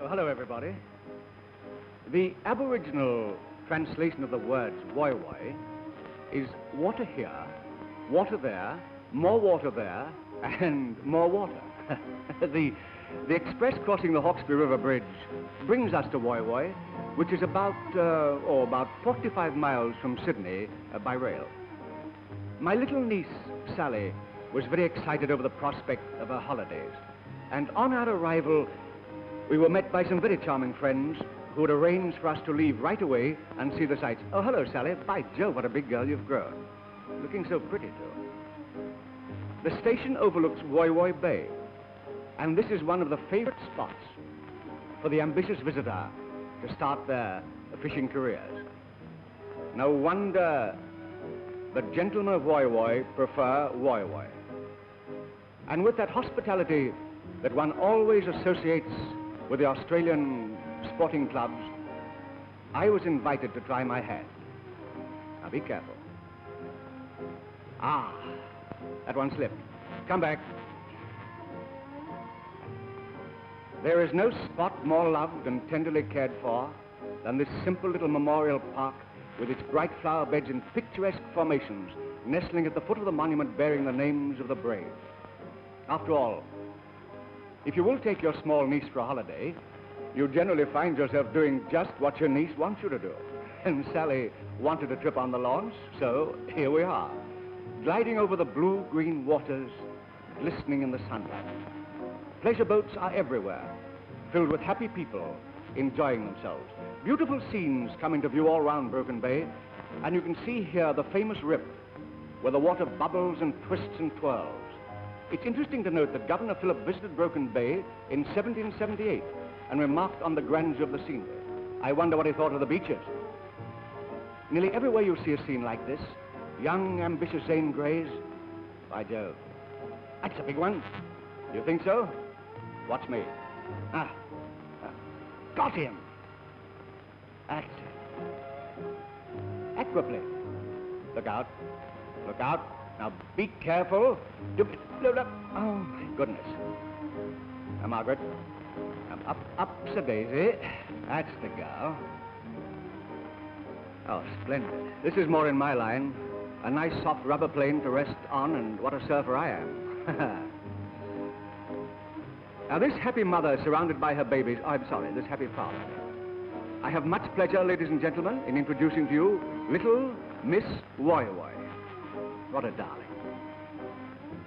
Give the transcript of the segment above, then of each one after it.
Well, hello, everybody. The Aboriginal translation of the words Woy Woy is water here, water there, and more water. The express crossing the Hawkesbury River Bridge brings us to Woy Woy, which is about 45 miles from Sydney by rail. My little niece, Sally, was very excited over the prospect of her holidays, and on our arrival, we were met by some very charming friends who had arranged for us to leave right away and see the sights. Oh, hello, Sally. By Jove, what a big girl you've grown. Looking so pretty, too. The station overlooks Woy Woy Bay, and this is one of the favorite spots for the ambitious visitor to start their fishing careers. No wonder the gentlemen of Woy Woy prefer Woy Woy. And with that hospitality that one always associates with the Australian sporting clubs, I was invited to try my hand. Now be careful. Ah, that one slipped. Come back. There is no spot more loved and tenderly cared for than this simple little memorial park with its bright flower beds and picturesque formations nestling at the foot of the monument bearing the names of the brave. After all, if you will take your small niece for a holiday, you generally find yourself doing just what your niece wants you to do. And Sally wanted a trip on the launch, so here we are, gliding over the blue-green waters, glistening in the sunlight. Pleasure boats are everywhere, filled with happy people enjoying themselves. Beautiful scenes come into view all round Broken Bay, and you can see here the famous rip, where the water bubbles and twists and twirls. It's interesting to note that Governor Phillip visited Broken Bay in 1778 and remarked on the grandeur of the scenery. I wonder what he thought of the beaches. Nearly everywhere you see a scene like this, young, ambitious Zane Greys. By Jove, that's a big one. You think so? Watch me. Got him. That's it. Equably. Look out. Look out. Now be careful. Oh, my goodness. Now, Margaret. Up's a daisy. That's the girl. Oh, splendid. This is more in my line. A nice soft rubber plane to rest on, and what a surfer I am. Now, this happy mother surrounded by her babies, oh, I'm sorry, this happy father. I have much pleasure, ladies and gentlemen, in introducing to you little Miss Woy Woy. What a darling.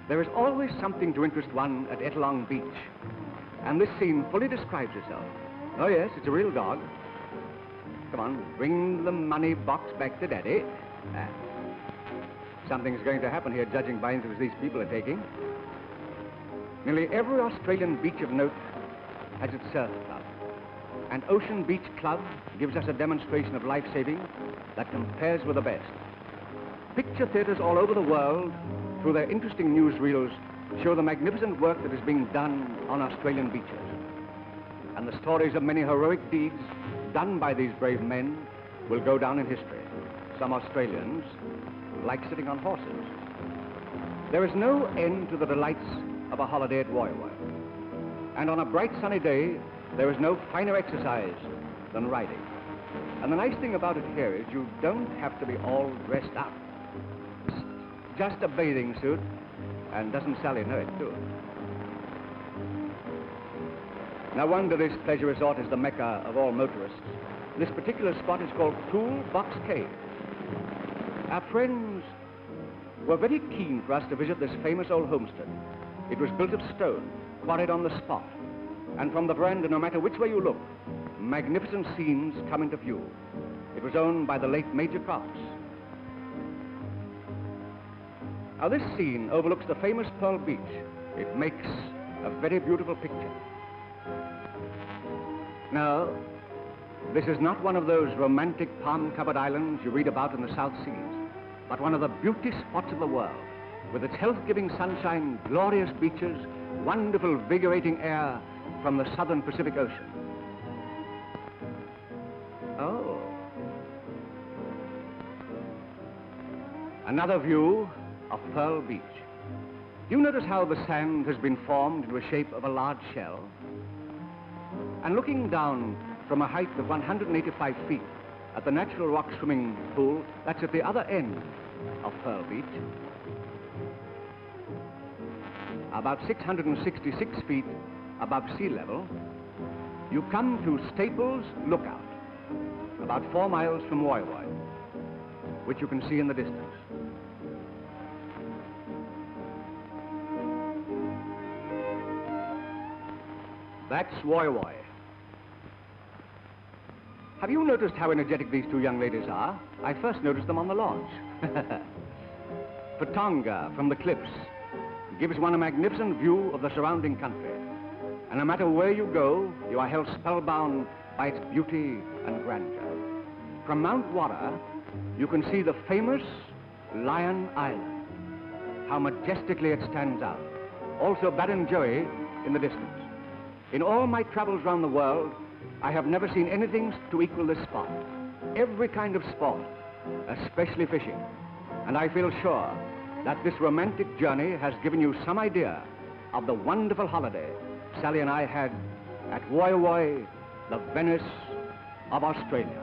There is always something to interest one at Ettalong Beach, and this scene fully describes itself. Oh, yes, it's a real dog. Come on, bring the money box back to Daddy. Something's going to happen here, judging by the interest these people are taking. Nearly every Australian beach of note has its surf club. And Ocean Beach Club gives us a demonstration of life-saving that compares with the best. Picture theaters all over the world, through their interesting newsreels, show the magnificent work that is being done on Australian beaches. And the stories of many heroic deeds done by these brave men will go down in history. Some Australians like sitting on horses. There is no end to the delights of a holiday at Woy Woy. And on a bright sunny day, there is no finer exercise than riding. And the nice thing about it here is you don't have to be all dressed up. Just a bathing suit, and doesn't Sally know it, too? No wonder this pleasure resort is the mecca of all motorists. This particular spot is called Toolbox Cave. Our friends were very keen for us to visit this famous old homestead. It was built of stone, quarried on the spot, and from the veranda, no matter which way you look, magnificent scenes come into view. It was owned by the late Major Crops. Now, this scene overlooks the famous Pearl Beach. It makes a very beautiful picture. Now, this is not one of those romantic palm-covered islands you read about in the South Seas, but one of the beauty spots of the world, with its health-giving sunshine, glorious beaches, wonderful, vigorating air from the southern Pacific Ocean. Oh. Another view of Pearl Beach. Do you notice how the sand has been formed into the shape of a large shell? And looking down from a height of 185 feet at the natural rock swimming pool that's at the other end of Pearl Beach, about 666 feet above sea level, you come to Staples Lookout, about 4 miles from Woy Woy, which you can see in the distance. That's Woy Woy. Have you noticed how energetic these two young ladies are? I first noticed them on the launch. Patonga from the cliffs gives one a magnificent view of the surrounding country. And no matter where you go, you are held spellbound by its beauty and grandeur. From Mount Wada, you can see the famous Lion Island, how majestically it stands out. Also Baranjoy in the distance. In all my travels around the world, I have never seen anything to equal this spot. Every kind of sport, especially fishing. And I feel sure that this romantic journey has given you some idea of the wonderful holiday Sally and I had at Woy Woy, the Venice of Australia.